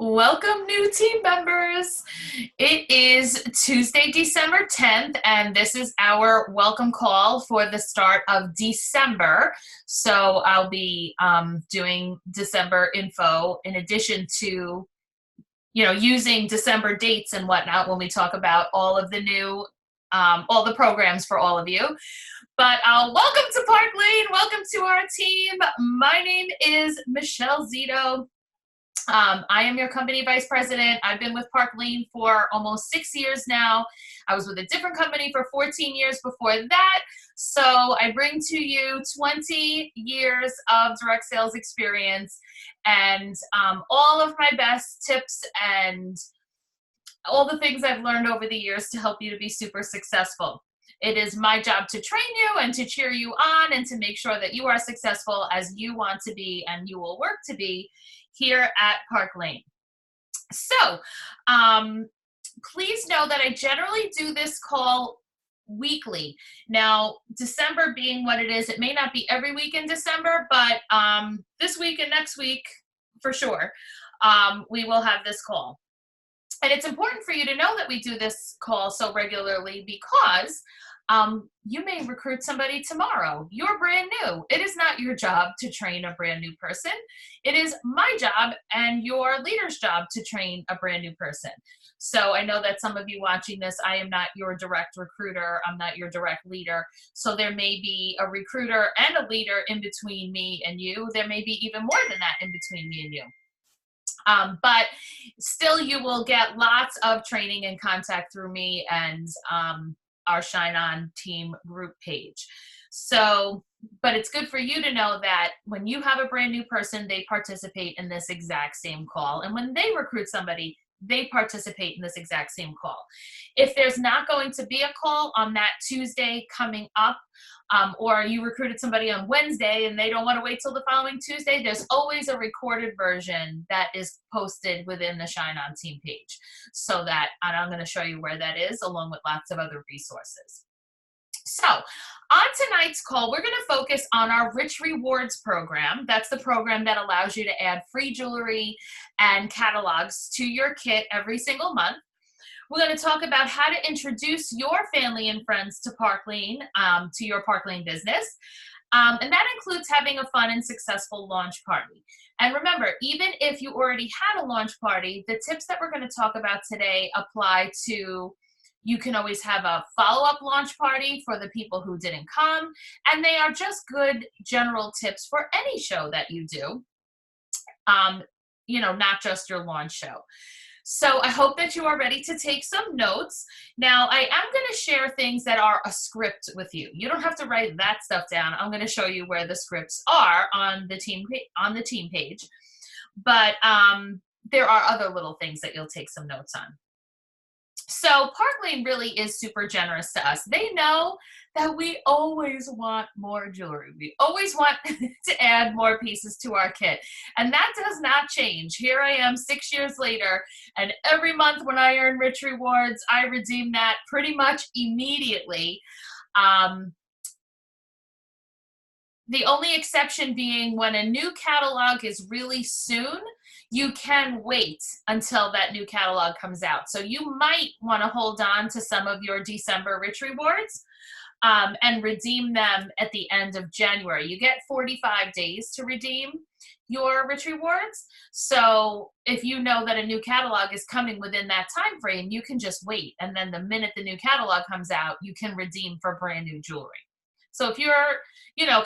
Welcome, new team members. It is Tuesday, December 10th, and this is our welcome call for the start of December. So I'll be doing December info in addition to, using December dates and whatnot when we talk about all of the new, all the programs for all of you. But welcome to Park Lane. Welcome to our team. My name is Michelle Zito. I am your company vice president. I've been with Park Lane for almost 6 years now. I was with a different company for 14 years before that. So I bring to you 20 years of direct sales experience and all of my best tips and all the things I've learned over the years to help you to be super successful. It is my job to train you and to cheer you on and to make sure that you are successful as you want to be and you will work to be here at Park Lane. So please know that I generally do this call weekly. Now, December being what it is, it may not be every week in December, but this week and next week, for sure, we will have this call. And it's important for you to know that we do this call so regularly because you may recruit somebody tomorrow. You're brand new. It is not your job to train a brand new person. It is my job and your leader's job to train a brand new person. So I know that some of you watching this, I am not your direct recruiter. I'm not your direct leader. So there may be a recruiter and a leader in between me and you. There may be even more than that in between me and you. But still, you will get lots of training and contact through me and our Shine On team group page. So, but it's good for you to know that when you have a brand new person, they participate in this exact same call. And when they recruit somebody, they participate in this exact same call. If there's not going to be a call on that Tuesday coming up, or you recruited somebody on Wednesday and they don't want to wait till the following Tuesday, there's always a recorded version that is posted within the Shine On team page. So that, and I'm going to show you where that is along with lots of other resources. So on tonight's call, we're going to focus on our Rich Rewards program. That's the program that allows you to add free jewelry and catalogs to your kit every single month. We're going to talk about how to introduce your family and friends to Park Lane, to your Park Lane business. And that includes having a fun and successful launch party. And remember, even if you already had a launch party, the tips that we're going to talk about today apply to, you can always have a follow-up launch party for the people who didn't come. And they are just good general tips for any show that you do, not just your launch show. So I hope that you are ready to take some notes. Now, I am going to share things that are a script with you. You don't have to write that stuff down. I'm going to show you where the scripts are on the team page. But there are other little things that you'll take some notes on. So Park Lane really is super generous to us. They know that we always want more jewelry. We always want to add more pieces to our kit. And that does not change. Here I am 6 years later, and every month when I earn Rich Rewards, I redeem that pretty much immediately. The only exception being when a new catalog is really soon, you can wait until that new catalog comes out. So you might want to hold on to some of your December Rich Rewards and redeem them at the end of January. You get 45 days to redeem your Rich Rewards. So if you know that a new catalog is coming within that time frame, you can just wait. And then the minute the new catalog comes out, you can redeem for brand new jewelry. So if you're,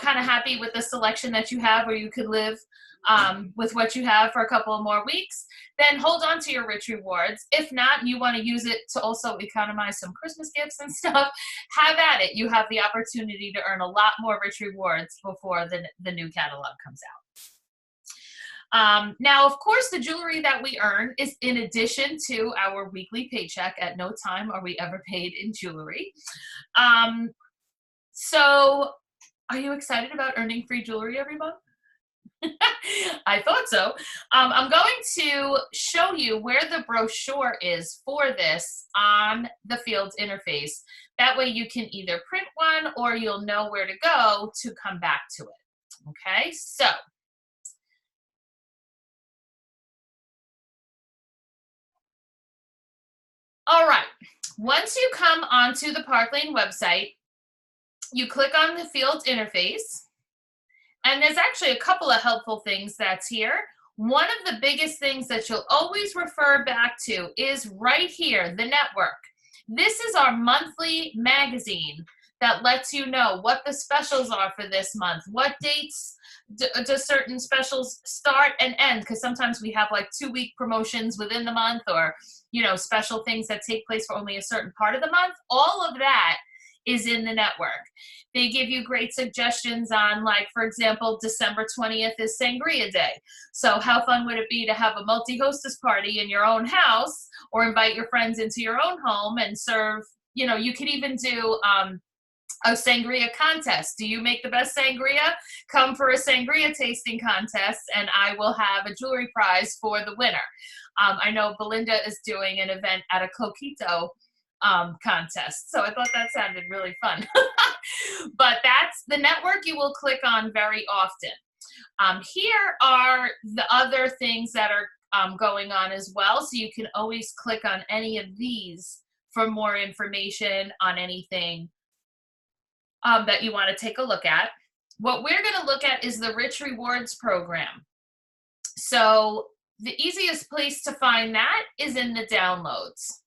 kind of happy with the selection that you have, or you could live with what you have for a couple of more weeks, then hold on to your Rich Rewards. If not, you want to use it to also economize some Christmas gifts and stuff, have at it. You have the opportunity to earn a lot more Rich Rewards before the new catalog comes out. Now, of course, the jewelry that we earn is in addition to our weekly paycheck. At no time are we ever paid in jewelry. So are you excited about earning free jewelry every month? I thought so. I'm going to show you where the brochure is for this on the Fields interface. That way you can either print one or you'll know where to go to come back to it. Okay, so All right. Once you come onto the Park Lane website, you click on the field interface, and there's actually a couple of helpful things that's here. One of the biggest things that you'll always refer back to is right here, the network. This is our monthly magazine that lets you know what the specials are for this month, what dates do certain specials start and end, because sometimes we have like 2-week promotions within the month, or special things that take place for only a certain part of the month. All of that is in the network. They give you great suggestions on, like, for example, December 20th is Sangria Day. So how fun would it be to have a multi-hostess party in your own house, or invite your friends into your own home and serve, you could even do a sangria contest. Do you make the best sangria? Come for a sangria tasting contest, and I will have a jewelry prize for the winner. I know Belinda is doing an event at a coquito contest, so I thought that sounded really fun. But that's the network you will click on very often. Here are the other things that are going on as well, so you can always click on any of these for more information on anything that you want to take a look at. What we're going to look at is the Rich Rewards program. So the easiest place to find that is in the downloads.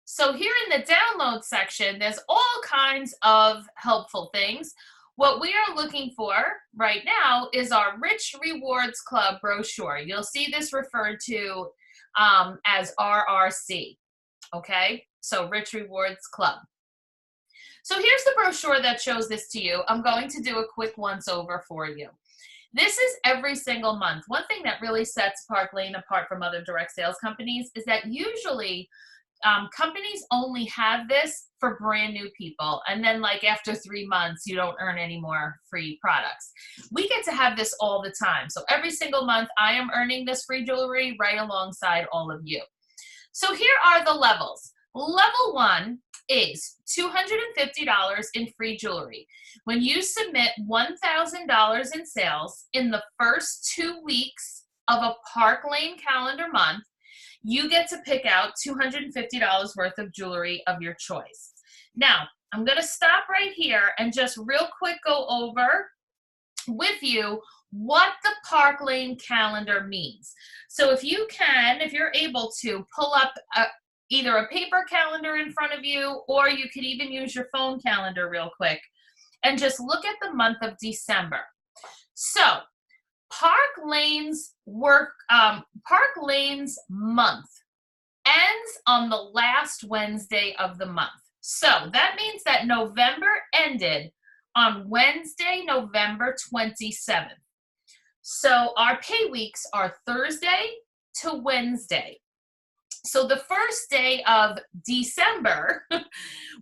So here in the download section, there's all kinds of helpful things. What we are looking for right now is our Rich Rewards Club brochure. You'll see this referred to as RRC, okay? So Rich Rewards Club. So here's the brochure that shows this to you. I'm going to do a quick once over for you. This is every single month. One thing that really sets Park Lane apart from other direct sales companies is that usually companies only have this for brand new people. And then like after 3 months, you don't earn any more free products. We get to have this all the time. So every single month, I am earning this free jewelry right alongside all of you. So here are the levels. Level 1 is $250 in free jewelry. When you submit $1,000 in sales in the first 2 weeks of a Park Lane calendar month, you get to pick out $250 worth of jewelry of your choice. Now, I'm going to stop right here and just real quick go over with you what the Park Lane calendar means. So if you're able to pull up either a paper calendar in front of you, or you could even use your phone calendar real quick and just look at the month of December. So Park Lane's month ends on the last Wednesday of the month. So that means that November ended on Wednesday, November 27th. So our pay weeks are Thursday to Wednesday. So the first day of December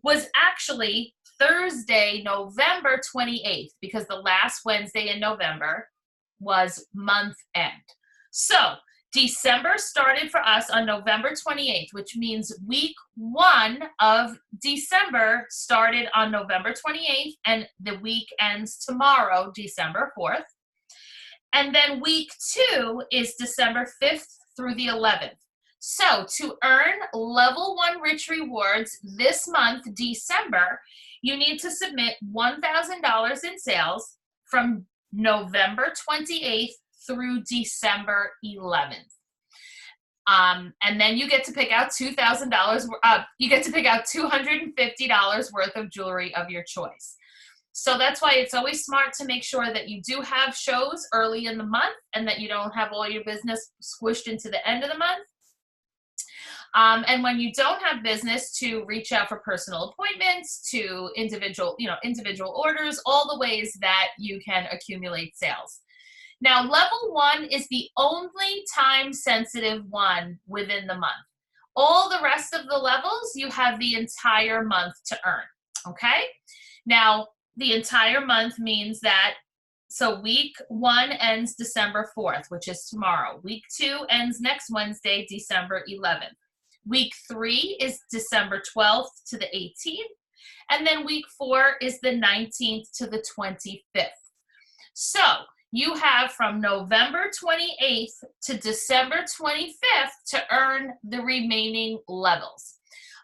was actually Thursday, November 28th, because the last Wednesday in November was month end. So December started for us on November 28th, which means week 1 of December started on November 28th, and the week ends tomorrow, December 4th. And then week 2 is December 5th through the 11th. So to earn level 1 Rich Rewards this month, December, you need to submit $1,000 in sales from November 28th through December 11th. And then you get to pick out $2,000. You get to pick out $250 worth of jewelry of your choice. So that's why it's always smart to make sure that you do have shows early in the month and that you don't have all your business squished into the end of the month. And when you don't have business, to reach out for personal appointments, to individual orders, all the ways that you can accumulate sales. Now, level 1 is the only time-sensitive one within the month. All the rest of the levels, you have the entire month to earn, okay? Now, the entire month means that, so week 1 ends December 4th, which is tomorrow. Week 2 ends next Wednesday, December 11th. Week 3 is December 12th to the 18th. And then week 4 is the 19th to the 25th. So you have from November 28th to December 25th to earn the remaining levels.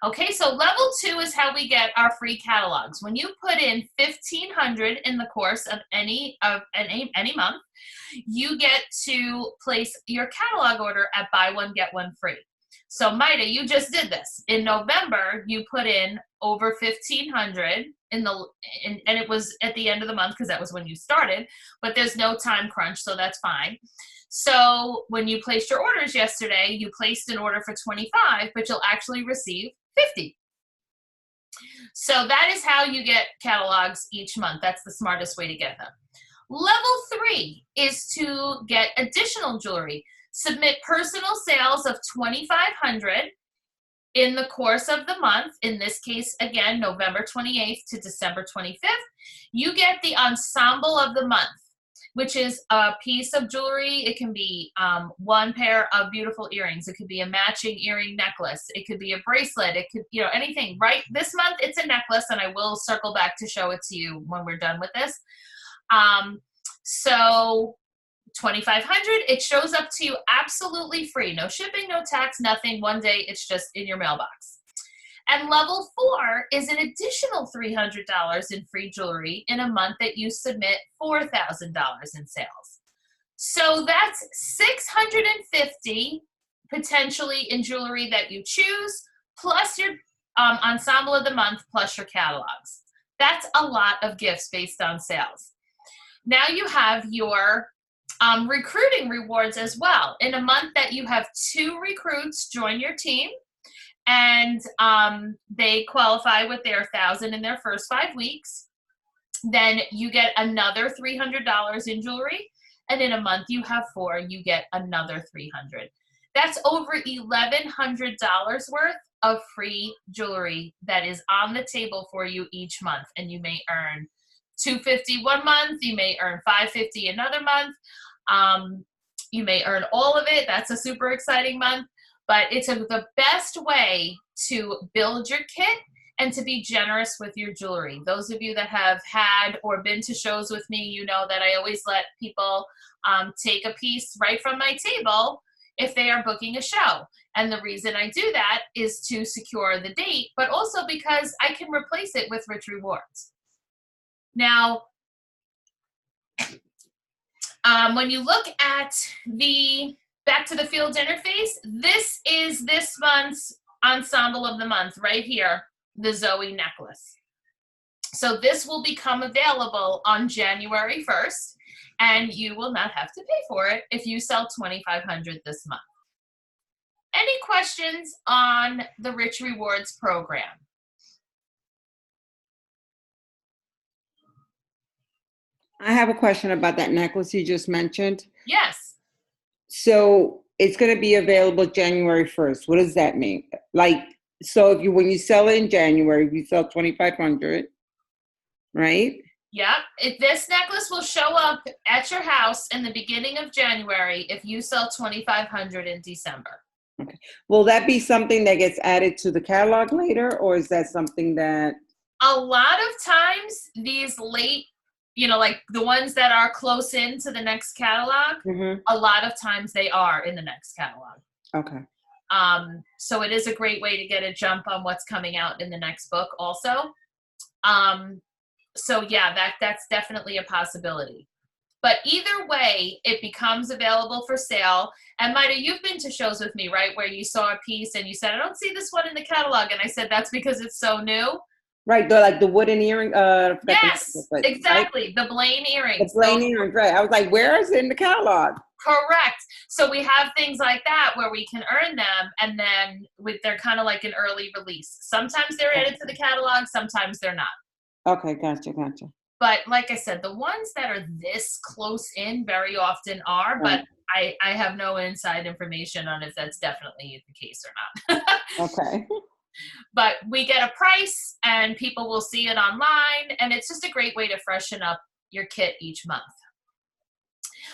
Okay, so level 2 is how we get our free catalogs. When you put in 1,500 in the course of any month, you get to place your catalog order at buy one, get one free. So Maida, you just did this. In November, you put in over 1,500 and it was at the end of the month because that was when you started, but there's no time crunch, so that's fine. So when you placed your orders yesterday, you placed an order for 25, but you'll actually receive 50. So that is how you get catalogs each month. That's the smartest way to get them. Level 3 is to get additional jewelry. Submit personal sales of 2,500 in the course of the month. In this case, again, November 28th to December 25th. You get the ensemble of the month, which is a piece of jewelry. It can be one pair of beautiful earrings. It could be a matching earring necklace. It could be a bracelet. It could, anything, right? This month it's a necklace, and I will circle back to show it to you when we're done with this. So 2,500, it shows up to you absolutely free. No shipping, no tax, nothing. One day it's just in your mailbox. And level 4 is an additional $300 in free jewelry in a month that you submit $4,000 in sales. So that's $650 potentially in jewelry that you choose, plus your ensemble of the month, plus your catalogs. That's a lot of gifts based on sales. Now you have your recruiting rewards as well. In a month that you have 2 recruits join your team, and they qualify with their 1,000 in their first 5 weeks, then you get another $300 in jewelry, and in a month you have 4, you get another $300. That's over $1,100 worth of free jewelry that is on the table for you each month, and you may earn $250 one month, you may earn $550 another month, you may earn all of it. That's a super exciting month. But it's the best way to build your kit and to be generous with your jewelry. Those of you that have had or been to shows with me, you know that I always let people take a piece right from my table if they are booking a show. And the reason I do that is to secure the date, but also because I can replace it with rich rewards. Now, when you look at the back to the field interface, this is this month's ensemble of the month right here, the Zoe necklace. So this will become available on January 1st, and you will not have to pay for it if you sell 2,500 this month. Any questions on the Rich Rewards program? I have a question about that necklace you just mentioned. Yes. So it's going to be available January 1st. What does that mean? Like, so if when you sell it in January, you sell 2,500, right? Yep. This necklace will show up at your house in the beginning of January if you sell 2,500 in December. Okay. Will that be something that gets added to the catalog later, or is that something that? A lot of times, these late, like the ones that are close in to the next catalog, a lot of times they are in the next catalog. Okay. So it is a great way to get a jump on what's coming out in the next book also. So yeah, that's definitely a possibility. But either way, it becomes available for sale. And Maida, you've been to shows with me, right? Where you saw a piece and you said, I don't see this one in the catalog. And I said, that's because it's so new. Right, like the wooden earring. Yes, exactly. Right? The Blaine earrings. The Blaine earrings, right. I was like, where is it in the catalog? Correct. So we have things like that where we can earn them, and then they're kind of like an early release. Sometimes they're added to the catalog, sometimes they're not. Okay, gotcha. But like I said, the ones that are this close in very often are, but I have no inside information on if that's definitely the case or not. Okay. But we get a price and people will see it online, and it's just a great way to freshen up your kit each month.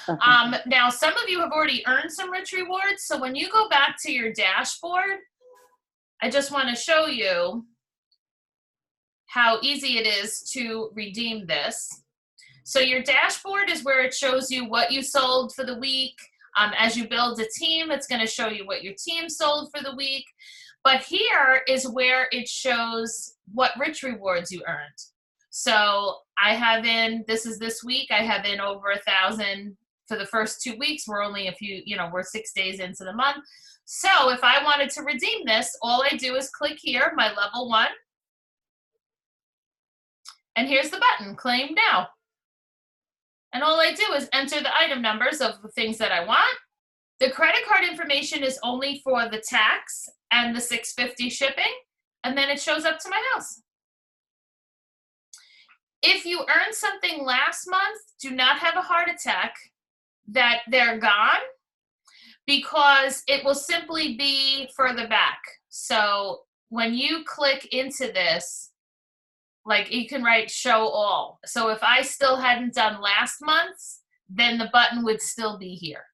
Okay. Now, some of you have already earned some rich rewards. So when you go back to your dashboard, I just want to show you how easy it is to redeem this. So your dashboard is where it shows you what you sold for the week. As you build a team, it's going to show you what your team sold for the week. But here is where it shows what rich rewards you earned. So I have in, this is this week, I have in over 1,000 for the first 2 weeks. We're only a few, we're 6 days into the month. So if I wanted to redeem this, all I do is click here, my level 1. And here's the button, claim now. And all I do is enter the item numbers of the things that I want. The credit card information is only for the tax and the $6.50 shipping, and then it shows up to my house. If you earned something last month, do not have a heart attack that they're gone, because it will simply be further back. So when you click into this, like you can write show all. So if I still hadn't done last month's, then the button would still be here.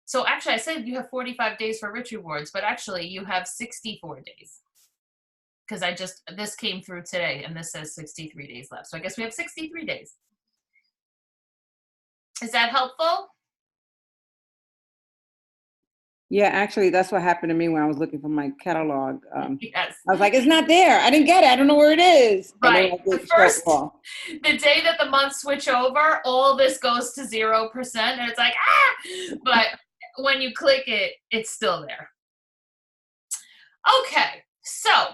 So actually I said you have 45 days for rich rewards, but actually you have 64 days. Because this came through today and this says 63 days left. So I guess we have 63 days. Is that helpful? Yeah, actually, that's what happened to me when I was looking for my catalog. Yes. I was like, it's not there. I didn't get it. I don't know where it is. Right. The day that the months switch over, all this goes to 0%, and it's like, but when you click it, it's still there. Okay, so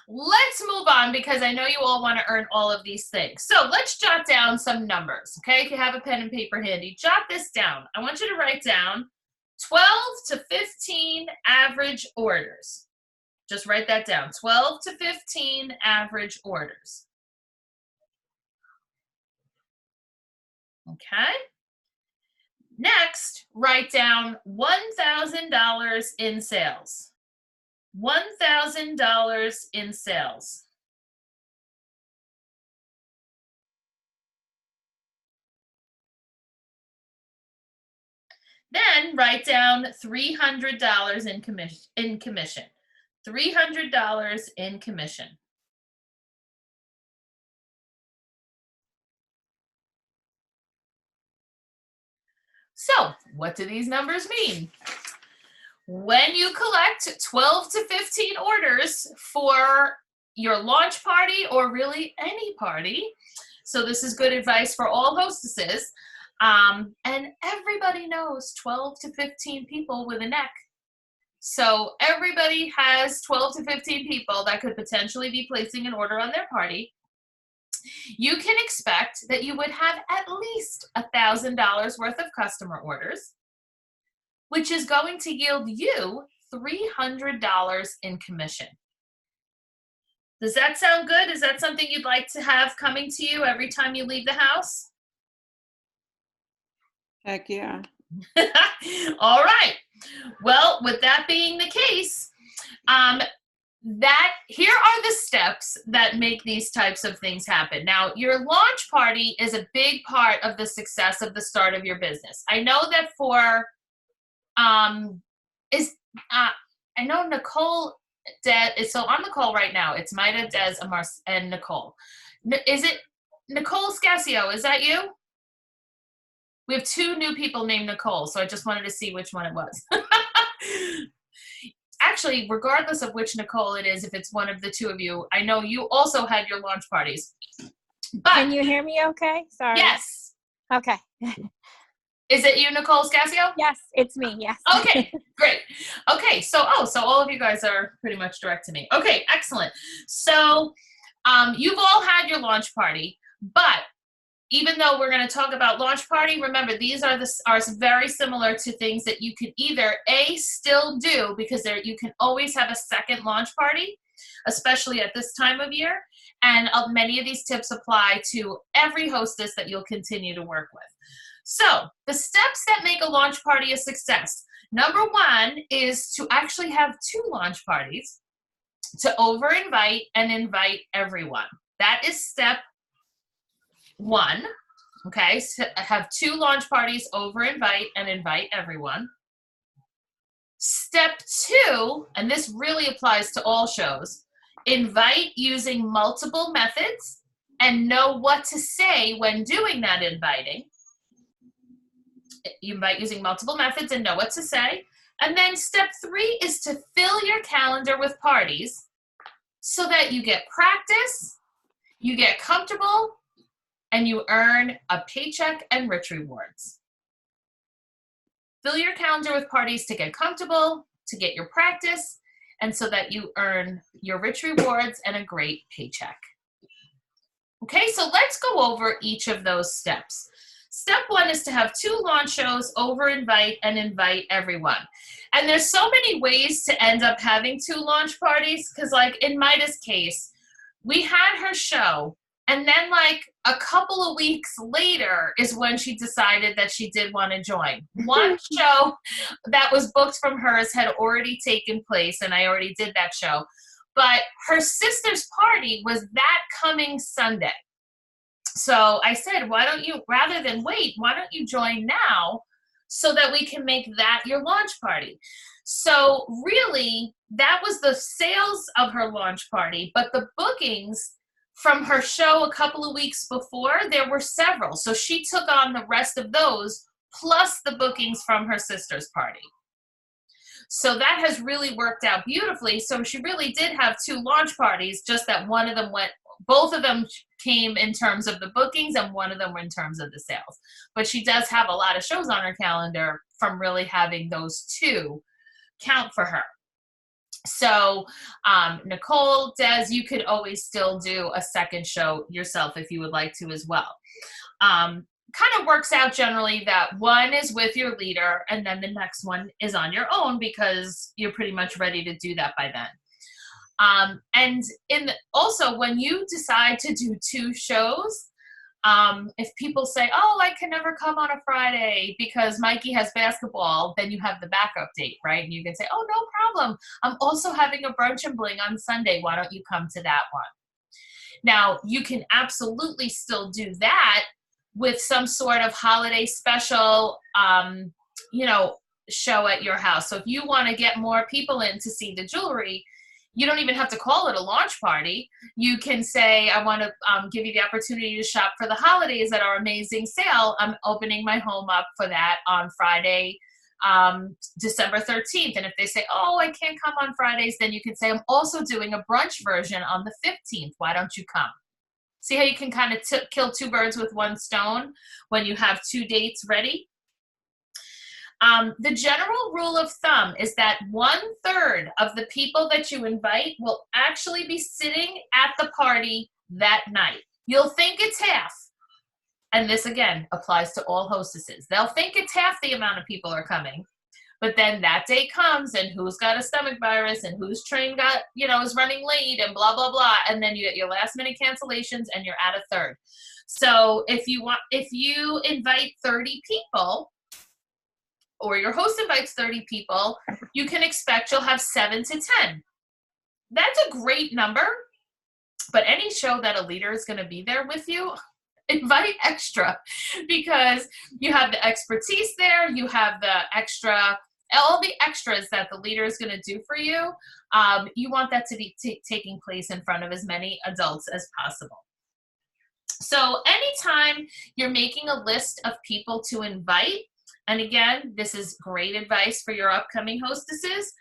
let's move on, because I know you all want to earn all of these things. So let's jot down some numbers, okay? If you have a pen and paper handy, jot this down. I want you to write down 12 to 15 average orders. Just write that down, 12 to 15 average orders. Okay? Next, write down $1,000 in sales. $1,000 in sales. Then write down $300 in commission. $300 in commission. So, what do these numbers mean? When you collect 12 to 15 orders for your launch party, or really any party, so this is good advice for all hostesses, and everybody knows 12 to 15 people with a neck. So everybody has 12 to 15 people that could potentially be placing an order on their party. You can expect that you would have at least $1,000 worth of customer orders, which is going to yield you $300 in commission. Does that sound good? Is that something you'd like to have coming to you every time you leave the house? Heck yeah. All right. Well, with that being the case, here are the steps that make these types of things happen. Now, your launch party is a big part of the success of the start of your business. I know that for I know Nicole, so on the call right now, it's Maida, Des, and Nicole. Is it Nicole Scasio? Is that you? We have 2 new people named Nicole, so I just wanted to see which one it was. Actually, regardless of which Nicole it is, if it's one of the 2 of you, I know you also had your launch parties. But can you hear me okay? Sorry. Yes. Okay. Is it you, Nicole Scasio? Yes, it's me, yes. Okay, great. Okay, so all of you guys are pretty much direct to me. Okay, excellent. So you've all had your launch party, but even though we're going to talk about launch party, remember these are very similar to things that you can either still do, because you can always have a second launch party, especially at this time of year. And many of these tips apply to every hostess that you'll continue to work with. So the steps that make a launch party a success. Number 1 is to actually have 2 launch parties, to over-invite and invite everyone. That is step 1. Okay, so have 2 launch parties, over-invite and invite everyone. Step 2, and this really applies to all shows, invite using multiple methods and know what to say when doing that inviting. You invite using multiple methods and know what to say. And then step 3 is to fill your calendar with parties so that you get practice, you get comfortable, and you earn a paycheck and rich rewards. Fill your calendar with parties to get comfortable, to get your practice, and so that you earn your rich rewards and a great paycheck. Okay, so let's go over each of those steps. Step 1 is to have 2 launch shows, over invite, and invite everyone. And there's so many ways to end up having 2 launch parties, because like in Maida's case, we had her show, and then like a couple of weeks later is when she decided that she did want to join. One show that was booked from hers had already taken place, and I already did that show. But her sister's party was that coming Sunday. So I said, why don't you, rather than wait, why don't you join now so that we can make that your launch party? So really, that was the sales of her launch party, but the bookings from her show a couple of weeks before, there were several. So she took on the rest of those, plus the bookings from her sister's party. So that has really worked out beautifully. So she really did have 2 launch parties, just that one of them went, both of them came in terms of the bookings and one of them were in terms of the sales. But she does have a lot of shows on her calendar from really having those 2 count for her. So Nicole, Des, you could always still do a second show yourself if you would like to as well. Kind of works out generally that one is with your leader and then the next one is on your own because you're pretty much ready to do that by then. And also when you decide to do 2 shows, if people say, oh, I can never come on a Friday because Mikey has basketball, then you have the backup date, right? And you can say, oh, no problem. I'm also having a brunch and bling on Sunday. Why don't you come to that one? Now, you can absolutely still do that with some sort of holiday special, show at your house. So if you want to get more people in to see the jewelry, you don't even have to call it a launch party. You can say, I want to give you the opportunity to shop for the holidays at our amazing sale. I'm opening my home up for that on Friday, December 13th. And if they say, oh, I can't come on Fridays, then you can say, I'm also doing a brunch version on the 15th. Why don't you come? See how you can kind of kill 2 birds with 1 stone when you have 2 dates ready? The general rule of thumb is that 1/3 of the people that you invite will actually be sitting at the party that night. You'll think it's half. And this, again, applies to all hostesses. They'll think it's half the amount of people are coming. But then that day comes and who's got a stomach virus and whose train got, is running late and blah, blah, blah. And then you get your last minute cancellations and you're at 1/3. So if you invite 30 people, or your host invites 30 people, you can expect you'll have 7 to 10. That's a great number, but any show that a leader is going to be there with you, invite extra because you have the expertise there, you have all the extras that the leader is going to do for you. You want that to be taking place in front of as many adults as possible. So anytime you're making a list of people to invite, and again, this is great advice for your upcoming hostesses.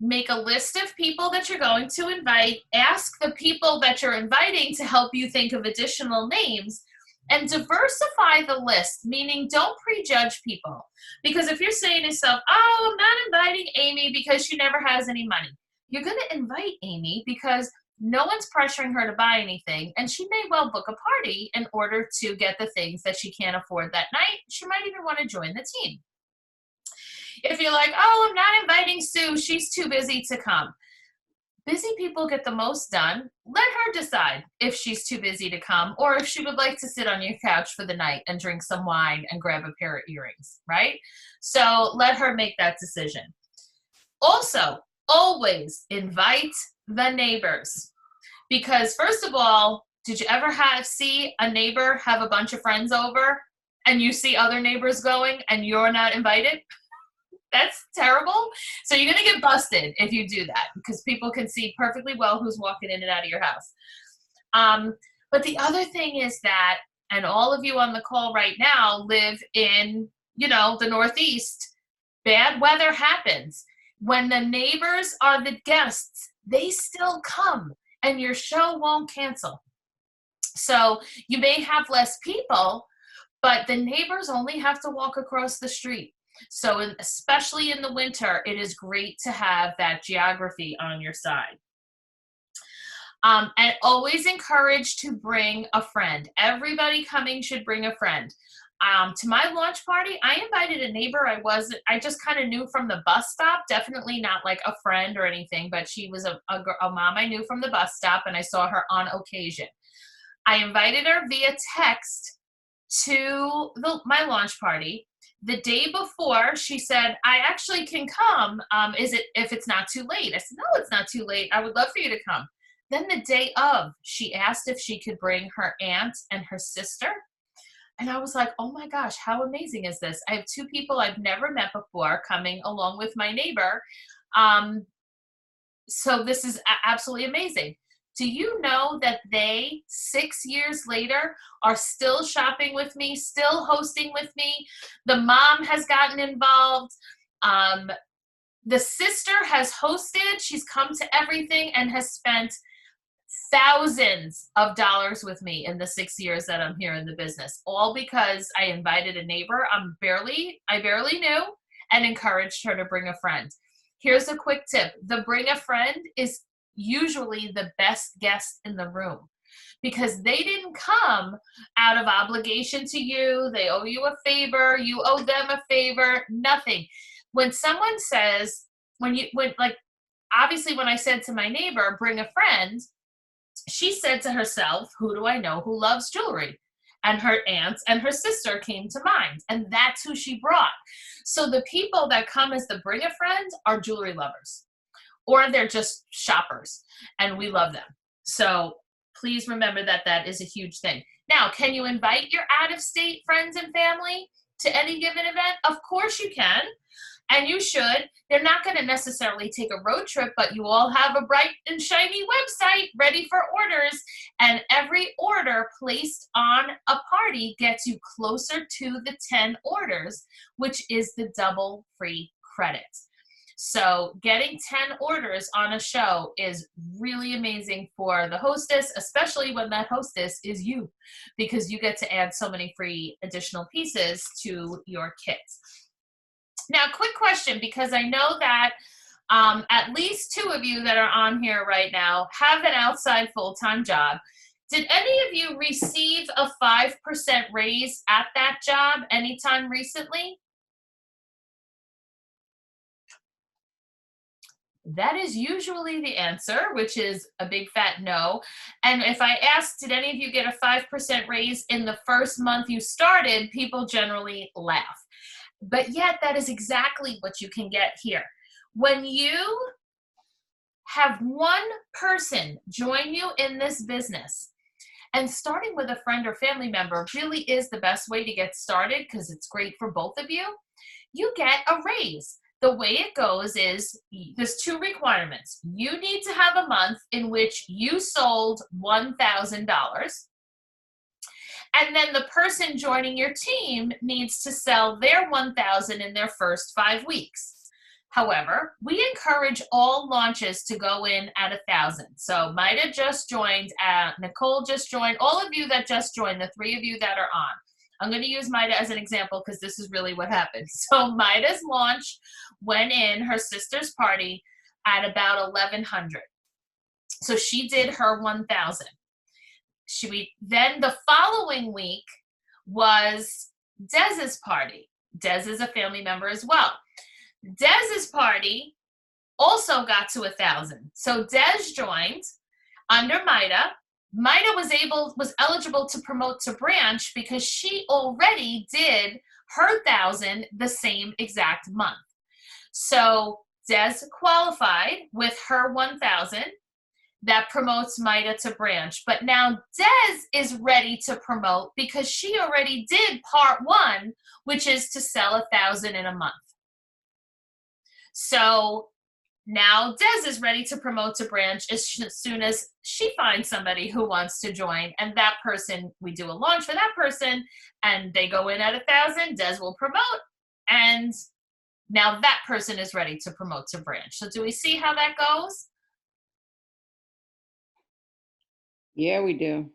Make a list of people that you're going to invite. Ask the people that you're inviting to help you think of additional names. And diversify the list, meaning don't prejudge people. Because if you're saying to yourself, oh, I'm not inviting Amy because she never has any money. You're going to invite Amy because no one's pressuring her to buy anything, and she may well book a party in order to get the things that she can't afford that night. She might even want to join the team. If you're like, oh, I'm not inviting Sue, she's too busy to come. Busy people get the most done. Let her decide if she's too busy to come or if she would like to sit on your couch for the night and drink some wine and grab a pair of earrings, right? So let her make that decision. Also, always invite the neighbors. Because first of all, did you ever see a neighbor have a bunch of friends over and you see other neighbors going and you're not invited? That's terrible. So you're going to get busted if you do that because people can see perfectly well who's walking in and out of your house. But the other thing is that, and all of you on the call right now live in, the Northeast, bad weather happens. When the neighbors are the guests, they still come and your show won't cancel. So you may have less people, but the neighbors only have to walk across the street. So especially in the winter, it is great to have that geography on your side. And always encourage to bring a friend. Everybody coming should bring a friend. To my launch party, I invited a neighbor I just kind of knew from the bus stop, definitely not like a friend or anything, but she was a mom I knew from the bus stop, and I saw her on occasion. I invited her via text to my launch party. The day before, she said, I actually can come, if it's not too late? I said, no, it's not too late. I would love for you to come. Then the day of, she asked if she could bring her aunt and her sister. And I was like, oh my gosh, how amazing is this? I have two people I've never met before coming along with my neighbor. So this is absolutely amazing. Do you know that they, 6 years later, are still shopping with me, still hosting with me? The mom has gotten involved. The sister has hosted. She's come to everything and has spent thousands of dollars with me in the 6 years that I'm here in the business, all because I invited a neighbor I barely knew and encouraged her to bring a friend. Here's a quick tip. The bring a friend is usually the best guest in the room because they didn't come out of obligation to you. They owe you a favor. You owe them a favor. Nothing. When someone says, obviously when I said to my neighbor, bring a friend, she said to herself, who do I know who loves jewelry? And her aunt and her sister came to mind, and that's who she brought. So the people that come as the bring a friend are jewelry lovers, or they're just shoppers, and we love them. So please remember that that is a huge thing. Now, can you invite your out-of-state friends and family to any given event? Of course you can. And you should. They're not going to necessarily take a road trip, but you all have a bright and shiny website ready for orders. And every order placed on a party gets you closer to the 10 orders, which is the double free credit. So getting 10 orders on a show is really amazing for the hostess, especially when that hostess is you, because you get to add so many free additional pieces to your kit. Now, quick question, because I know that at least two of you that are on here right now have an outside full-time job. Did any of you receive a 5% raise at that job anytime recently? That is usually the answer, which is a big fat no. And if I asked, did any of you get a 5% raise in the first month you started, people generally laugh. But yet that is exactly what you can get here. When you have one person join you in this business, and starting with a friend or family member really is the best way to get started because it's great for both of you, you get a raise. The way it goes is there's two requirements. You need to have a month in which you sold $1,000. And then the person joining your team needs to sell their 1,000 in their first 5 weeks. However, we encourage all launches to go in at 1,000. So Maida just joined, Nicole just joined, all of you that just joined, the 3 of you that are on. I'm going to use Maida as an example because this is really what happened. So Maida's launch went in her sister's party at about 1,100. So she did her 1,000. Then the following week was Dez's party. Dez is a family member as well. Dez's party also got to 1,000. So Dez joined under Maida. Maida was eligible to promote to branch because she already did her 1,000 the same exact month. So Dez qualified with her 1,000. That promotes Maida to branch. But now Dez is ready to promote because she already did part 1, which is to sell 1,000 in a month. So Now Des is ready to promote to branch as soon as she finds somebody who wants to join, and that person, we do a launch for that person, and they go in at 1,000. Des will promote, and now that person is ready to promote to branch. So do we see how that goes? Yeah, we do.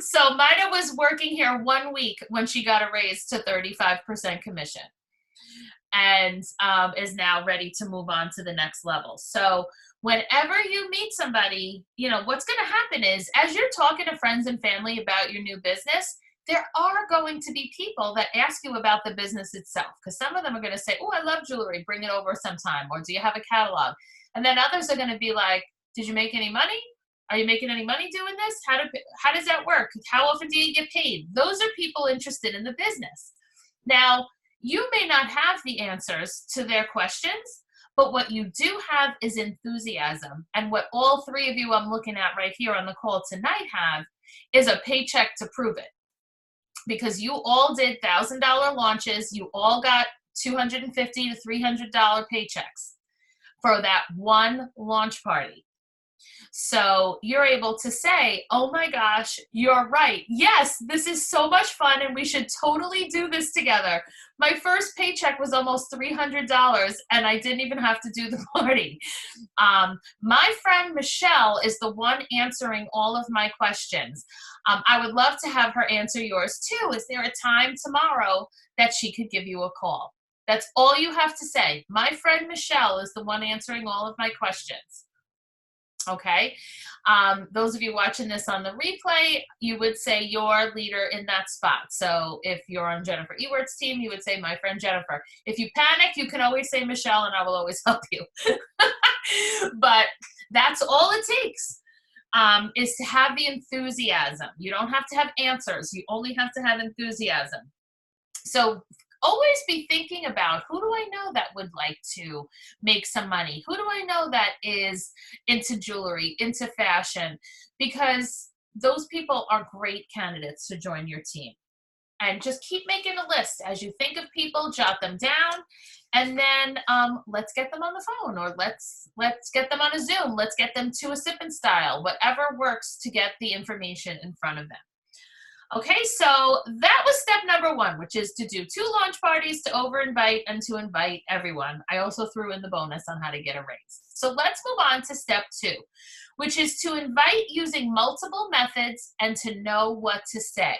So Maida was working here 1 week when she got a raise to 35% commission, and is now ready to move on to the next level. So whenever you meet somebody, what's going to happen is, as you're talking to friends and family about your new business, there are going to be people that ask you about the business itself, because some of them are going to say, oh, I love jewelry, bring it over sometime, or do you have a catalog? And then others are going to be like, did you make any money? Are you making any money doing this? How does that work? How often do you get paid? Those are people interested in the business. Now, you may not have the answers to their questions, but what you do have is enthusiasm. And what all three of you I'm looking at right here on the call tonight have is a paycheck to prove it. Because you all did $1,000 launches. You all got $250 to $300 paychecks for that one launch party. So you're able to say, oh my gosh, you're right. Yes, this is so much fun and we should totally do this together. My first paycheck was almost $300 and I didn't even have to do the party. My friend Michelle is the one answering all of my questions. I would love to have her answer yours too. Is there a time tomorrow that she could give you a call? That's all you have to say. My friend Michelle is the one answering all of my questions. Okay. Those of you watching this on the replay, you would say your leader in that spot. So if you're on Jennifer Ewert's team, you would say my friend Jennifer. If you panic, you can always say Michelle and I will always help you. But that's all it takes, is to have the enthusiasm. You don't have to have answers. You only have to have enthusiasm. So always be thinking about, who do I know that would like to make some money? Who do I know that is into jewelry, into fashion? Because those people are great candidates to join your team. And just keep making a list. As you think of people, jot them down, and then let's get them on the phone, or let's get them on a Zoom. Let's get them to a sip and style, whatever works to get the information in front of them. Okay, so that was step number 1, which is to do 2 launch parties, to over-invite, and to invite everyone. I also threw in the bonus on how to get a raise. So let's move on to step 2, which is to invite using multiple methods and to know what to say.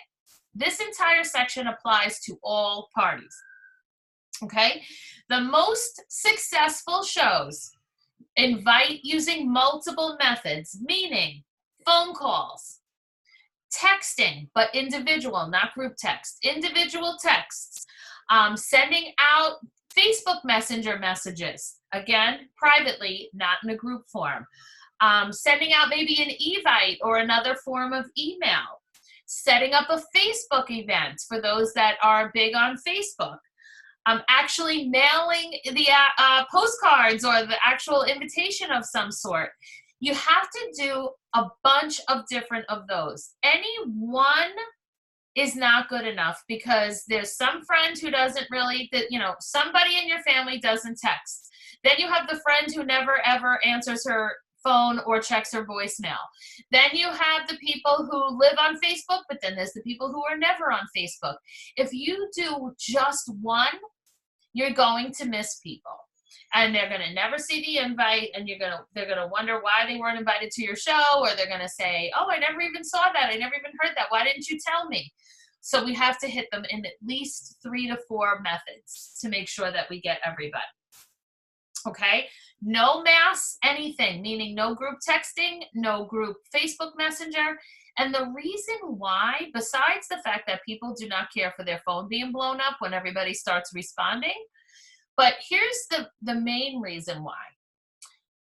This entire section applies to all parties. Okay, the most successful shows invite using multiple methods, meaning phone calls, texting, but individual, not group text, individual texts, sending out Facebook Messenger messages, again, privately, not in a group form, sending out maybe an Evite or another form of email, setting up a Facebook event for those that are big on Facebook, actually mailing the postcards or the actual invitation of some sort. You have to do a bunch of different of those. Any one is not good enough, because there's some friend who doesn't really, somebody in your family doesn't text. Then you have the friend who never ever answers her phone or checks her voicemail. Then you have the people who live on Facebook, but then there's the people who are never on Facebook. If you do just one, you're going to miss people. And they're going to never see the invite, and they're going to wonder why they weren't invited to your show, or they're going to say, oh, I never even saw that. I never even heard that. Why didn't you tell me? So we have to hit them in at least 3 to 4 methods to make sure that we get everybody. Okay? No mass anything, meaning no group texting, no group Facebook Messenger. And the reason why, besides the fact that people do not care for their phone being blown up when everybody starts responding, but here's the main reason why.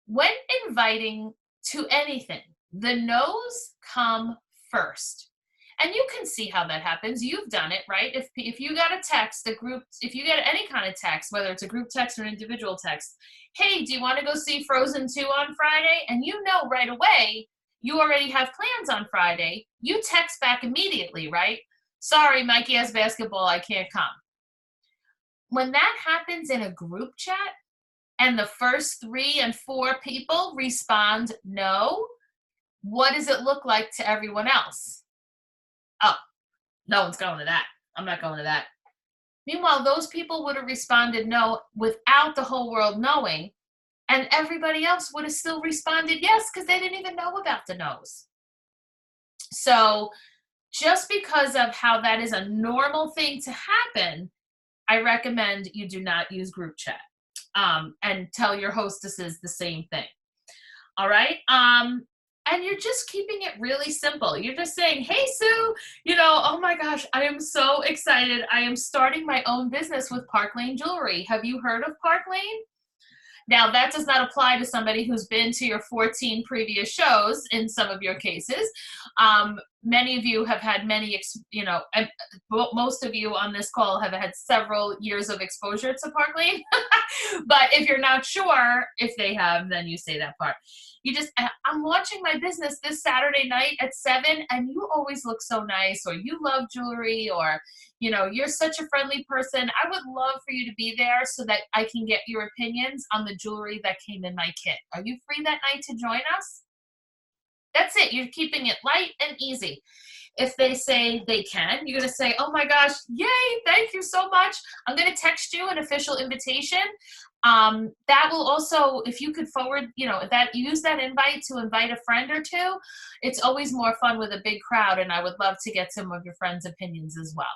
When inviting to anything, the no's come first. And you can see how that happens. You've done it, right? If you got a text, if you get any kind of text, whether it's a group text or an individual text, hey, do you want to go see Frozen 2 on Friday? And you know right away, you already have plans on Friday. You text back immediately, right? Sorry, Mikey has basketball, I can't come. When that happens in a group chat, and the first 3 and 4 people respond no, what does it look like to everyone else? Oh, no one's going to that. I'm not going to that. Meanwhile, those people would have responded no without the whole world knowing, and everybody else would have still responded yes because they didn't even know about the no's. So just because of how that is a normal thing to happen, I recommend you do not use group chat, and tell your hostesses the same thing. All right. And you're just keeping it really simple. You're just saying, hey, Sue, oh my gosh, I am so excited. I am starting my own business with Park Lane Jewelry. Have you heard of Park Lane? Now, that does not apply to somebody who's been to your 14 previous shows in some of your cases. Many of you have had most of you on this call have had several years of exposure to Park Lane. But if you're not sure if they have, then you say that part. I'm launching my business this Saturday night at 7, and you always look so nice, or you love jewelry, or, you're such a friendly person. I would love for you to be there so that I can get your opinions on the jewelry that came in my kit. Are you free that night to join us? That's it. You're keeping it light and easy. If they say they can, you're going to say, oh my gosh, yay, thank you so much. I'm going to text you an official invitation. That will also, if you could forward, use that invite to invite a friend or two. It's always more fun with a big crowd, and I would love to get some of your friends' opinions as well.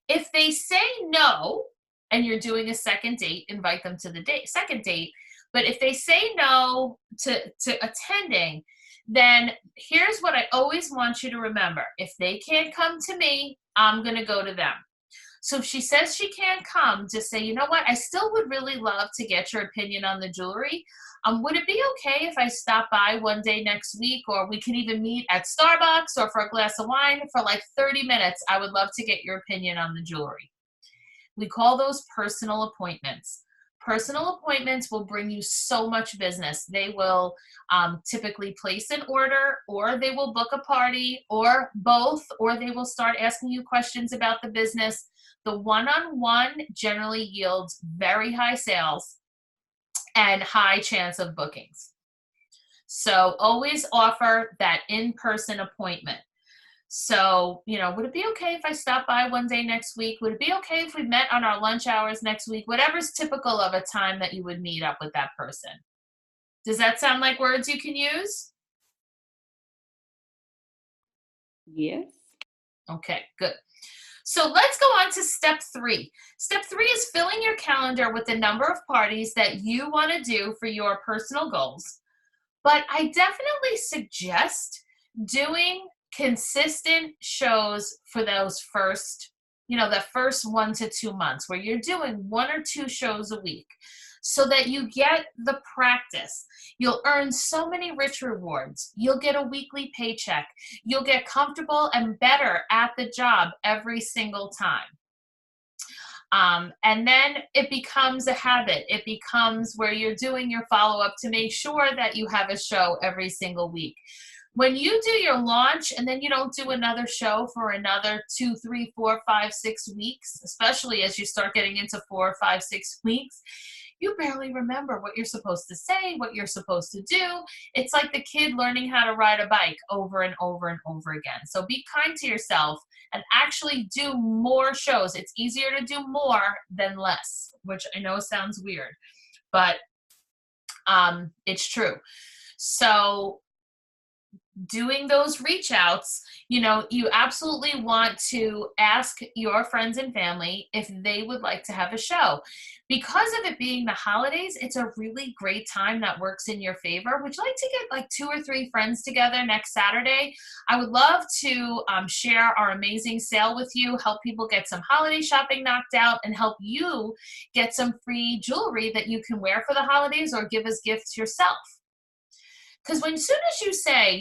If they say no, and you're doing a second date, invite them to the second date. But if they say no to attending, then here's what I always want you to remember. If they can't come to me, I'm going to go to them. So if she says she can't come, just say, you know what, I still would really love to get your opinion on the jewelry. Would it be okay if I stop by one day next week, or we could even meet at Starbucks or for a glass of wine for like 30 minutes? I would love to get your opinion on the jewelry. We call those personal appointments. Personal appointments will bring you so much business. They will typically place an order, or they will book a party, or both, or they will start asking you questions about the business. The one-on-one generally yields very high sales and high chance of bookings. So always offer that in-person appointment. So, would it be okay if I stop by one day next week? Would it be okay if we met on our lunch hours next week? Whatever's typical of a time that you would meet up with that person. Does that sound like words you can use? Yes. Okay, good. So let's go on to step 3. Step 3 is filling your calendar with the number of parties that you want to do for your personal goals. But I definitely suggest doing consistent shows for those first, the first 1 to 2 months, where you're doing 1 or 2 shows a week, so that you get the practice. You'll earn so many rich rewards. You'll get a weekly paycheck. You'll get comfortable and better at the job every single time. And then it becomes a habit. It becomes where you're doing your follow-up to make sure that you have a show every single week. When you do your launch and then you don't do another show for another 2, 3, 4, 5, 6 weeks, especially as you start getting into 4, 5, 6 weeks, you barely remember what you're supposed to say, what you're supposed to do. It's like the kid learning how to ride a bike over and over and over again. So be kind to yourself and actually do more shows. It's easier to do more than less, which I know sounds weird, but it's true. So doing those reach outs, you absolutely want to ask your friends and family if they would like to have a show. Because of it being the holidays, it's a really great time that works in your favor. Would you like to get like 2 or 3 friends together next Saturday? I would love to share our amazing sale with you, help people get some holiday shopping knocked out, and help you get some free jewelry that you can wear for the holidays or give as gifts yourself. Because as soon as you say,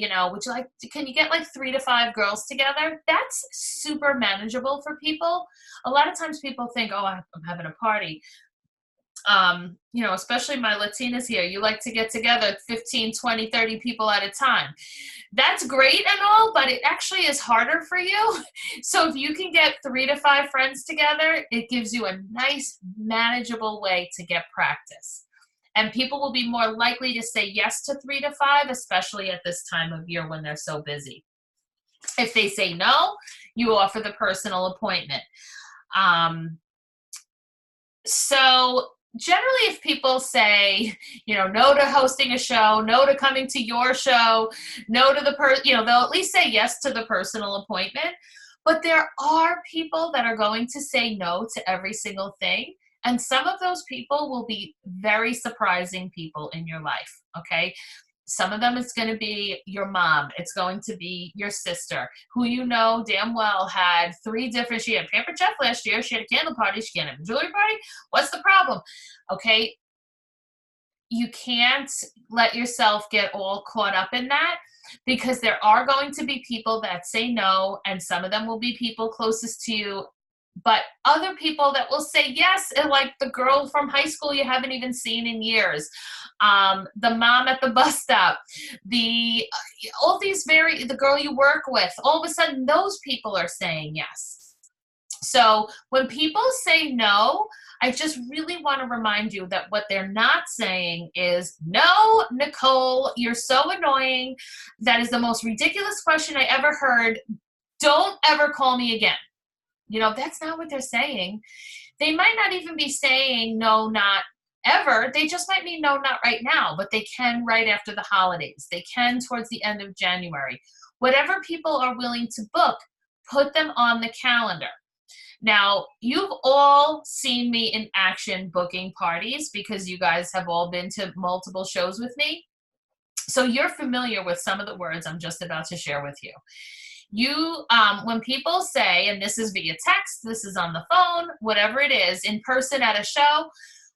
can you get like 3 to 5 girls together? That's super manageable for people. A lot of times people think, oh, I'm having a party. especially my Latinas here, you like to get together 15, 20, 30 people at a time. That's great and all, but it actually is harder for you. So if you can get 3 to 5 friends together, it gives you a nice, manageable way to get practice. And people will be more likely to say yes to 3 to 5, especially at this time of year when they're so busy. If they say no, you offer the personal appointment. So generally, if people say, no to hosting a show, no to coming to your show, no to they'll at least say yes to the personal appointment. But there are people that are going to say no to every single thing. And some of those people will be very surprising people in your life, okay? Some of them is going to be your mom. It's going to be your sister, who you know damn well had 3 different, she had Pampered Chef last year, she had a candle party, she can't have a jewelry party. What's the problem? Okay, you can't let yourself get all caught up in that, because there are going to be people that say no, and some of them will be people closest to you, but other people that will say yes, like the girl from high school you haven't even seen in years, the mom at the bus stop, the girl you work with, all of a sudden those people are saying yes. So when people say no, I just really want to remind you that what they're not saying is, no, Nicole, you're so annoying. That is the most ridiculous question I ever heard. Don't ever call me again. That's not what they're saying. They might not even be saying no, not ever. They just might mean no, not right now, but they can right after the holidays. They can towards the end of January. Whatever people are willing to book, put them on the calendar. Now, you've all seen me in action booking parties because you guys have all been to multiple shows with me. So you're familiar with some of the words I'm just about to share with you. When people say, and this is via text, this is on the phone, whatever it is, in person at a show,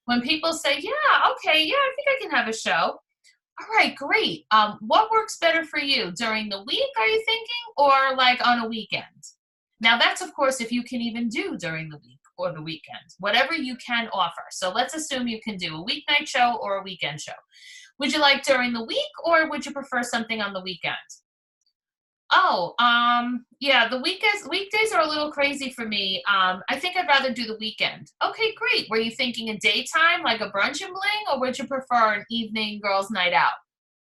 when people say, yeah, okay, yeah, I think I can have a show. All right, great. What works better for you? During the week, are you thinking, or like on a weekend? Now that's, of course, if you can even do during the week or the weekend, whatever you can offer. So let's assume you can do a weeknight show or a weekend show. Would you like during the week, or would you prefer something on the weekend? Oh, yeah, the weekdays are a little crazy for me. I think I'd rather do the weekend. Okay, great. Were you thinking a daytime, like a brunch and bling, or would you prefer an evening girls' night out?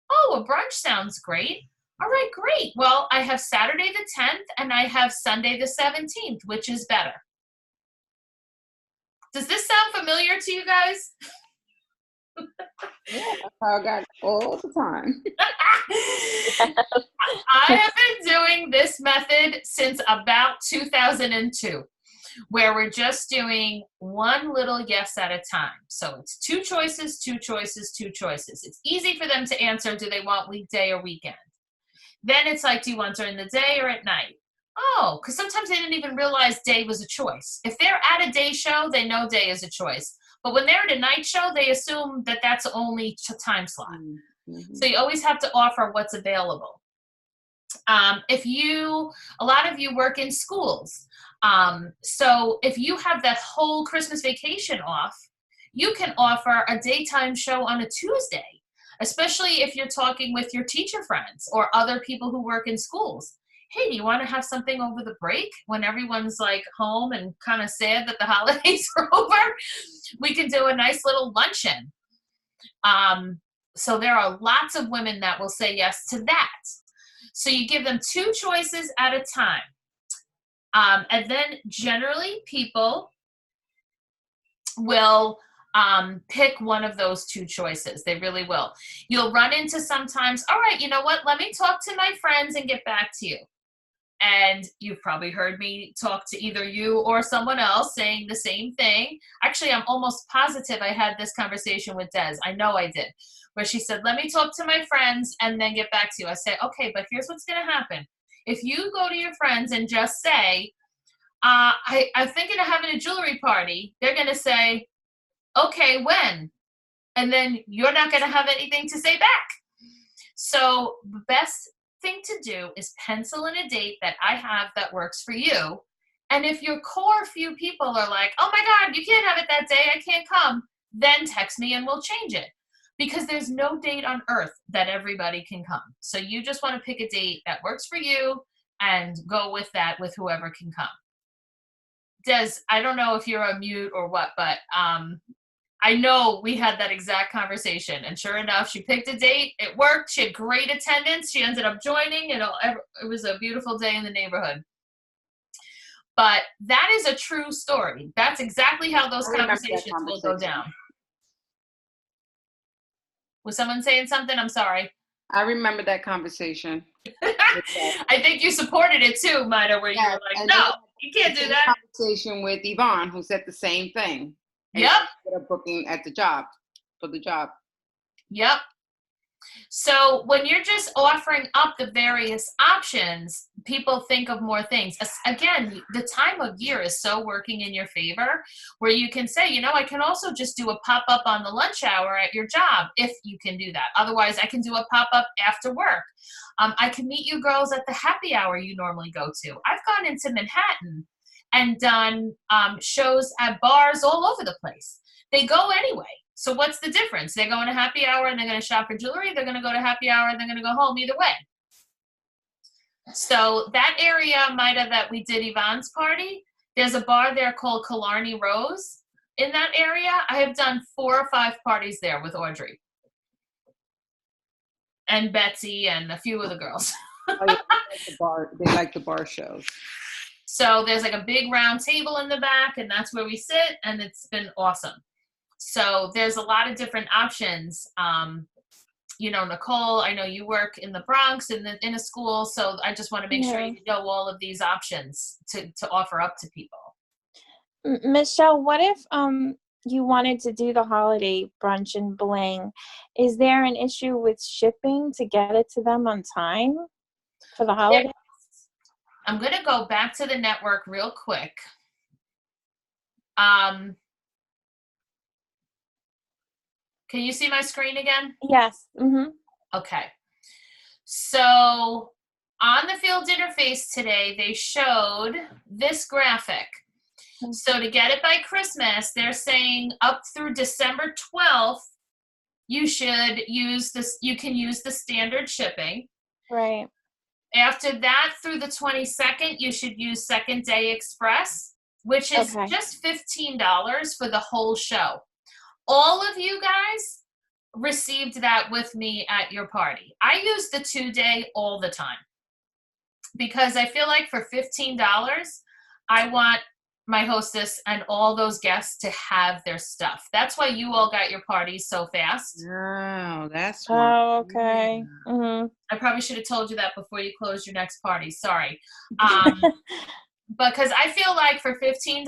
Oh, a brunch sounds great. All right, great. Well, I have Saturday the 10th and I have Sunday the 17th, which is better. Does this sound familiar to you guys? Yeah, that's how I got all the time. I have been doing this method since about 2002, where we're just doing one little yes at a time. So it's 2 choices, 2 choices, 2 choices. It's easy for them to answer, do they want weekday or weekend? Then it's like, do you want during the day or at night? Oh, because sometimes they didn't even realize day was a choice. If they're at a day show, they know day is a choice. But when they're at a night show, they assume that that's only time slot. Mm-hmm. So you always have to offer what's available. A lot of you work in schools. So if you have that whole Christmas vacation off, you can offer a daytime show on a Tuesday, especially if you're talking with your teacher friends or other people who work in schools. Hey, do you want to have something over the break when everyone's like home and kind of sad that the holidays are over? We can do a nice little luncheon. So there are lots of women that will say yes to that. So you give them 2 choices at a time. And then generally people will pick one of those 2 choices. They really will. You'll run into sometimes, all right, you know what? Let me talk to my friends and get back to you. And you've probably heard me talk to either you or someone else saying the same thing. Actually, I'm almost positive I had this conversation with Des. I know I did. Where she said, let me talk to my friends and then get back to you. I say, okay, but here's what's going to happen. If you go to your friends and just say, I'm thinking of having a jewelry party, they're going to say, okay, when? And then you're not going to have anything to say back. So the best thing to do is pencil in a date that I have that works for you. And if your core few people are like, oh my God, you can't have it that day, I can't come, then text me and we'll change it. Because there's no date on earth that everybody can come. So you just want to pick a date that works for you and go with that with whoever can come. Des, I don't know if you're on mute or what, but I know we had that exact conversation. And sure enough, she picked a date. It worked. She had great attendance. She ended up joining, and it was a beautiful day in the neighborhood. But that is a true story. That's exactly how those conversations will go down. Was someone saying something? I'm sorry. I remember that conversation. I think you supported it too, Mida, where you were like, no, you can't do that. Conversation with Yvonne, who said the same thing. Yep. Instead of booking at the job, for the job. Yep. So when you're just offering up the various options, people think of more things. Again, the time of year is so working in your favor where you can say, you know, I can also just do a pop-up on the lunch hour at your job if you can do that. Otherwise, I can do a pop-up after work. I can meet you girls at the happy hour you normally go to. I've gone into Manhattan and done shows at bars all over the place. They go anyway. So what's the difference? They're going to happy hour and they're going to shop for jewelry. They're going to go to happy hour and they're going to go home either way. So that area, Mida, that we did Yvonne's party, there's a bar there called Killarney Rose. In that area, I have done 4 or 5 parties there with Audrey. And Betsy and a few of the girls. Oh, yeah, they like the bar shows. So there's like a big round table in the back, and that's where we sit, and it's been awesome. So there's a lot of different options. You know, Nicole, I know you work in the Bronx in a school, so I just want to make sure you know all of these options to offer up to people. Michelle, what if you wanted to do the holiday brunch and bling? Is there an issue with shipping to get it to them on time for the holiday? I'm going to go back to the network real quick. Can you see my screen again? Yes. Mm-hmm. Okay. So on the field interface today, they showed this graphic. So to get it by Christmas, they're saying up through December 12th, you should use this. You can use the standard shipping. Right. After that, through the 22nd, you should use Second Day Express, which is just $15 for the whole show. All of you guys received that with me at your party. I use the 2-day all the time because I feel like for $15, I want my hostess and all those guests to have their stuff. That's why you all got your parties so fast. Oh, that's Oh, okay. Yeah. Mm-hmm. I probably should have told you that before you closed your next party. Sorry. Because I feel like for $15,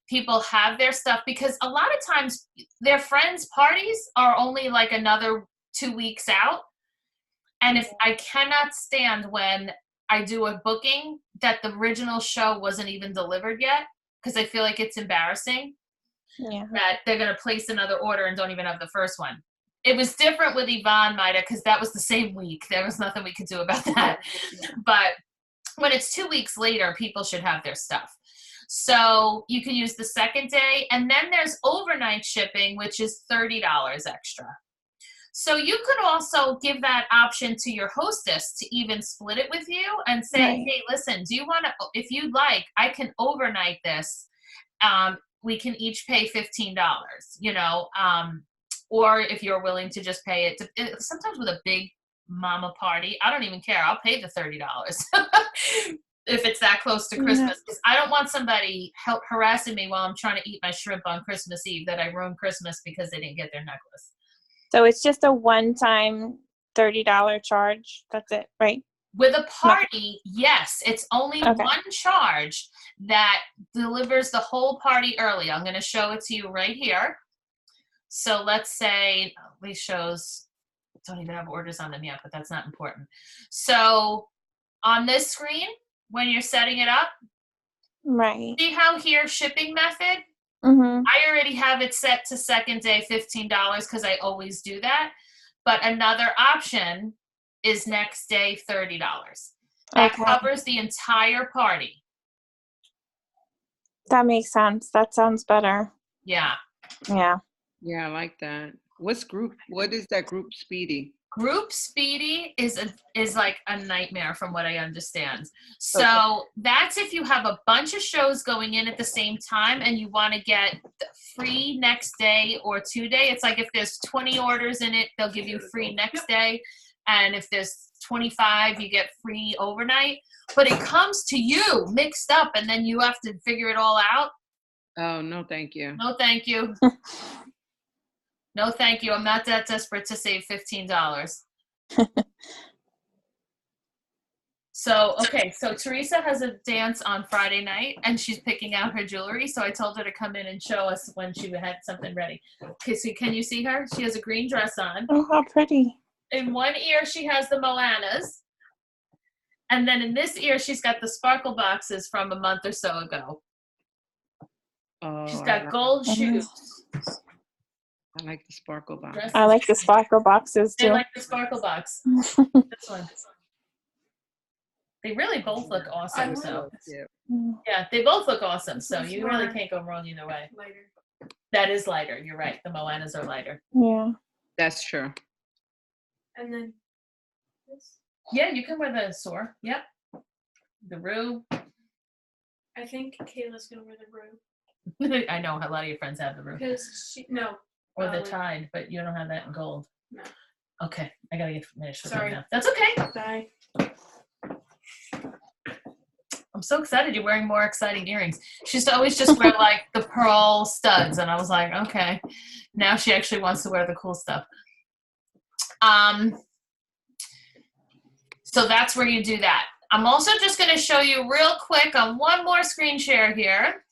people have their stuff because a lot of times their friends' parties are only like another 2 weeks out. And if I cannot stand when I do a booking that the original show wasn't even delivered yet, because I feel like it's embarrassing that they're going to place another order and don't even have the first one. It was different with Yvonne, Mida, because that was the same week. There was nothing we could do about that. But when it's 2 weeks later, people should have their stuff. So you can use the second day. And then there's overnight shipping, which is $30 extra. So you could also give that option to your hostess to even split it with you and say, hey, listen, do you want to, if you'd like, I can overnight this. We can each pay $15, you know, or if you're willing to just pay it, sometimes with a big mama party, I don't even care. I'll pay the $30 if it's that close to Christmas. Because I don't want somebody harassing me while I'm trying to eat my shrimp on Christmas Eve that I ruined Christmas because they didn't get their necklace. So it's just a one-time $30 charge. That's it, right? With a party, yes. It's only one charge that delivers the whole party early. I'm going to show it to you right here. So let's say these shows don't even have orders on them yet, but that's not important. So on this screen, when you're setting it up, right? See how here shipping method? Mm-hmm. I already have it set to second day $15 because I always do that. But another option is next day $30. That covers the entire party. That makes sense. That sounds better. Yeah. Yeah. Yeah, I like that. What is that group Speedy? Group Speedy is like a nightmare from what I understand. So that's if you have a bunch of shows going in at the same time and you want to get the free next day or 2 day. It's like if there's 20 orders in it, they'll give you free next day. And if there's 25, you get free overnight. But it comes to you mixed up and then you have to figure it all out. Oh, no, thank you. No, thank you. No, thank you. I'm not that desperate to save $15. So Teresa has a dance on Friday night and she's picking out her jewelry. So I told her to come in and show us when she had something ready. Okay, so can you see her? She has a green dress on. Oh, how pretty. In one ear, she has the Moanas. And then in this ear, she's got the sparkle boxes from a month or so ago. Oh, She's got gold shoes. I like the sparkle box. I like the sparkle boxes They too. like the sparkle box. This one. They really both look awesome. So yeah, they both look awesome. So you really can't go wrong either way. Lighter. That is lighter. You're right. The Moanas are lighter. Yeah. That's true. And then this. Yeah, you can wear the Soar. Yep. The Rue. I think Kayla's gonna wear the Rue I know a lot of your friends have the Rue. because Or the like- Tide, but you don't have that in gold. No. Okay, I gotta get finished with Sorry. it now. That's okay. Bye. I'm so excited you're wearing more exciting earrings. She used to always just wear like the pearl studs, and I was like, okay. Now she actually wants to wear the cool stuff. So that's where you do that. I'm also just going to show you real quick on one more screen share here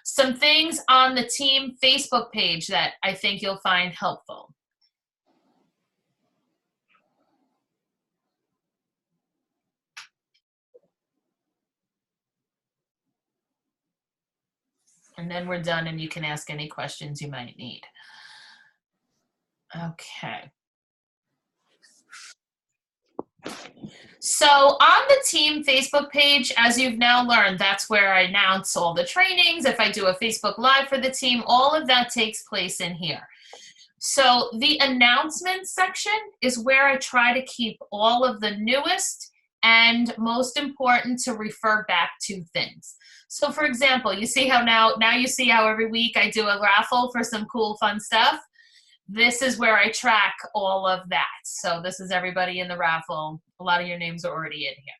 some things on the team Facebook page that I think you'll find helpful. And then we're done and you can ask any questions you might need. Okay. So on the team Facebook page, as you've now learned, that's where I announce all the trainings. If I do a Facebook Live for the team, all of that takes place in here. So the announcements section is where I try to keep all of the newest and most important to refer back to things. So for example, you see how now you see how every week I do a raffle for some cool fun stuff. This is where I track all of that. So this is everybody in the raffle. A lot of your names are already in here.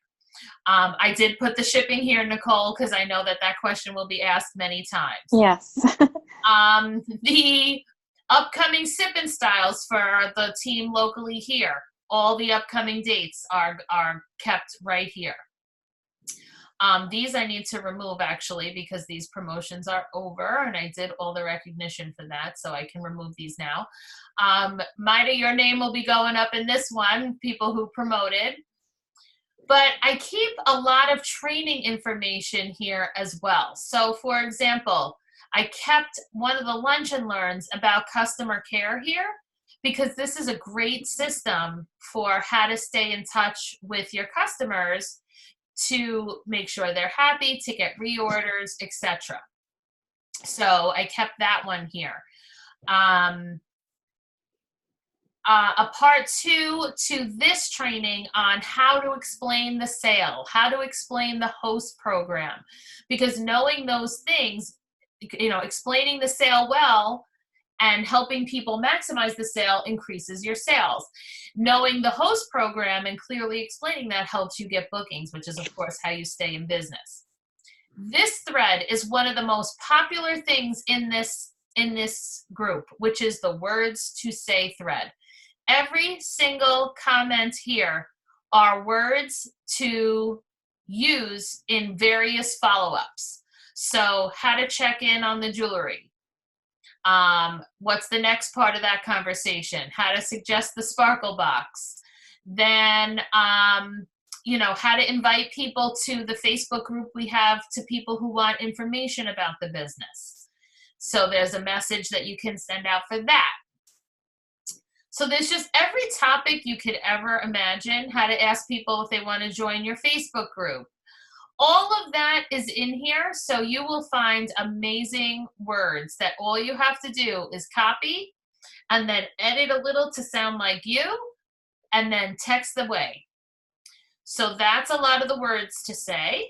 I did put the shipping here, Nicole, because I know that question will be asked many times. Yes. The upcoming sip and styles for the team locally here. All the upcoming dates are kept right here. These I need to remove actually because these promotions are over and I did all the recognition for that, so I can remove these now. Maida, your name will be going up in this one, people who promoted. But I keep a lot of training information here as well. So for example, I kept one of the lunch and learns about customer care here because this is a great system for how to stay in touch with your customers to make sure they're happy, to get reorders, etc. So I kept that one here. A part 2 to this training on how to explain the sale, how to explain the host program, because knowing those things, explaining the sale well and helping people maximize the sale increases your sales. Knowing the host program and clearly explaining that helps you get bookings, which is of course how you stay in business. This thread is one of the most popular things in this group, which is the words to say thread. Every single comment here are words to use in various follow-ups. So how to check in on the jewelry. What's the next part of that conversation? How to suggest the sparkle box. Then, how to invite people to the Facebook group we have to people who want information about the business. So there's a message that you can send out for that. So there's just every topic you could ever imagine, how to ask people if they want to join your Facebook group. all of that is in here, so you will find amazing words that all you have to do is copy and then edit a little to sound like you and then text away. So that's a lot of the words to say.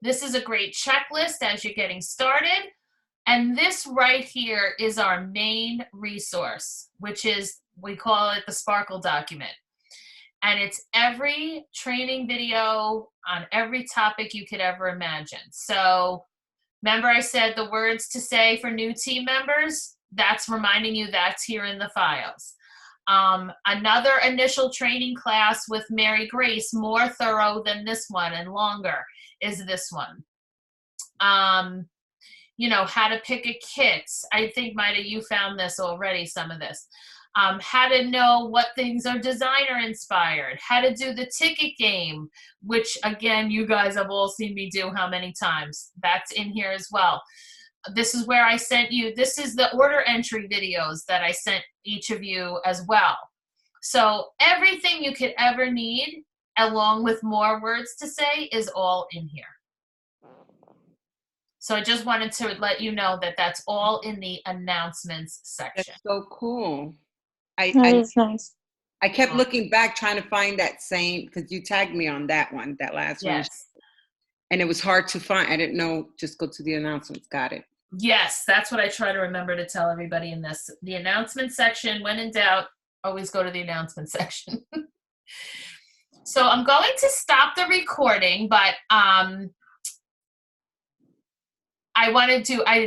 This is a great checklist as you're getting started. And this right here is our main resource, which is, we call it the Sparkle document. And it's every training video on every topic you could ever imagine. So remember I said the words to say for new team members? That's reminding you that's here in the files. Another initial training class with Mary Grace, more thorough than this one and longer, is this one. You know, how to pick a kit. I think, Maida, you found this already, some of this. How to know what things are designer inspired, how to do the ticket game, which again, you guys have all seen me do how many times. That's in here as well. This is where I sent you, this is the order entry videos that I sent each of you as well. So everything you could ever need, along with more words to say, is all in here. So I just wanted to let you know that that's all in the announcements section. That's so cool. That is nice. I kept looking back trying to find that same, because you tagged me on that one, that last one. Yes. And it was hard to find. I didn't know, just go to the announcements. Got it. Yes, that's what I try to remember to tell everybody in this. The announcement section, when in doubt, always go to the announcement section. So I'm going to stop the recording, but I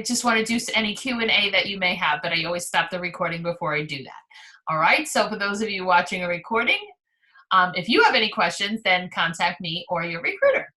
just want to do any Q&A that you may have, but I always stop the recording before I do that. All right, so for those of you watching a recording, if you have any questions, then contact me or your recruiter.